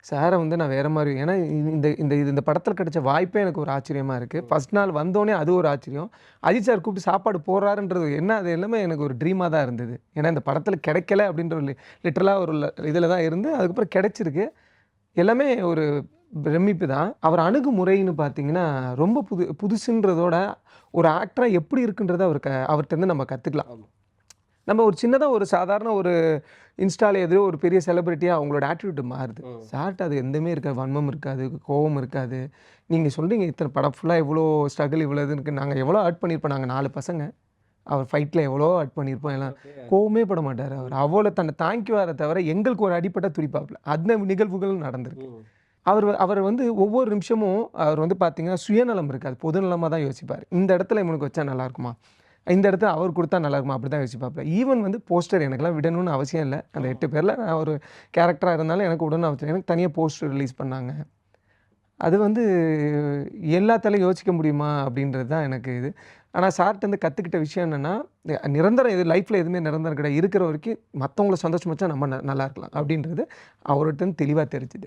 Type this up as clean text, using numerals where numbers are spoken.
சார வந்து நான் வேற மாரி ஏன்னா இந்த இந்த இந்த படத்தில கிடைச்ச வாய்ப்பே எனக்கு ஒரு ஆச்சரியமா இருக்கு. ஃபர்ஸ்ட் நாள் வந்தோனே அது ஒரு ஆச்சரியம். அஜித் சார் கூப்பிட்டு சாப்பாடு போடுறாருன்றது என்ன அது எல்லாமே எனக்கு ஒரு ட்ரீமா தான் இருந்தது. ஏன்னா இந்த படத்தில கிடைக்கல அப்படின்ற ஒரு லிட்டரலா ஒரு இதில தான் இருந்து அதுக்கப்புறம் கிடைச்சிருக்கு. எல்லாமே ஒரு பிரமிப்பு தான். அவர் அணுகுமுறைன்னு பார்த்தீங்கன்னா, ரொம்ப புதுசுன்றதோட ஒரு ஆக்டரா எப்படி இருக்குன்றத அவர்ட்டருந்து நம்ம கத்துக்கலாம். ஆமா. நம்ம ஒரு சின்னதா ஒரு சாதாரண ஒரு இன்ஸ்டால ஏதோ ஒரு பெரிய செலிபிரிட்டியா அவங்களோட ஆட்டிட்யூட் மாறுது. ம். சார்ட்ட அது எதுவுமே இருக்காது. வன்மம் இருக்காது, கோவம் இருக்காது. நீங்க சொல்றீங்க இத்தன படம் ஃபுல்லா இவ்ளோ ஸ்ட்ரகிள் இவ்ளோ இது இருக்கு. நாங்க எவ்வளோ ஹர்ட் பண்ணியிருப்போம். நாங்க 4 பசங்க. அவர் ஃபைட்ல எவ்வளோ ஹர்ட் பண்ணியிருப்போம் எல்லாம். ஓகே. கோவமே பட மாட்டாரு அவர். ம். அவ்வளோ தன்னை தாங்கிக்குவாரே தவிர, எங்களுக்கு ஒரு அடிபட்டா துடிப்பாப்ல. அந்த நிகழ்வுகள் நடந்திருக்கு. ம். அவர் வந்து ஒவ்வொரு நிமிஷமும் அவர் வந்து பார்த்தீங்கன்னா, சுயநலம் இருக்காது. பொதுநலமா தான் யோசிப்பாரு. இந்த இடத்துல இவனுக்கு வச்சா நல்லாருக்குமா? இந்த இடத்துல அவர் குடுத்தா நல்லாருக்குமா? அப்படி தான் யோசிப்பாப்ல. ஈவன் வந்து போஸ்டர் எனக்கெல்லாம் விடணும்னு அவசியம் இல்ல. அந்த ஆமா. 8 பேர்ல நான் ஒரு கேரக்டரா இருந்தாலும் எனக்கு விடணும்னு அவசியம் எனக்கு தனியா போஸ்டர் ரிலீஸ் பண்ணாங்க. அது வந்து எல்லாத்தாலயும் யோசிக்க முடியுமா? அப்படின்றது தான் எனக்கு இது. ஆனா சார்ட்டருந்து கத்துக்கிட்ட விஷயம் என்னன்னா, நிரந்தரம் இது லைஃப்ல எதுவுமே நிரந்தரம் கிடையாது. இருக்கிற வரைக்கும் மத்தவங்கள சந்தோஷமா வச்சா நம்ம நல்லா இருக்கலாம். அப்படின்றது அவர்ட்டருந்து தெளிவா தெரிஞ்சுது.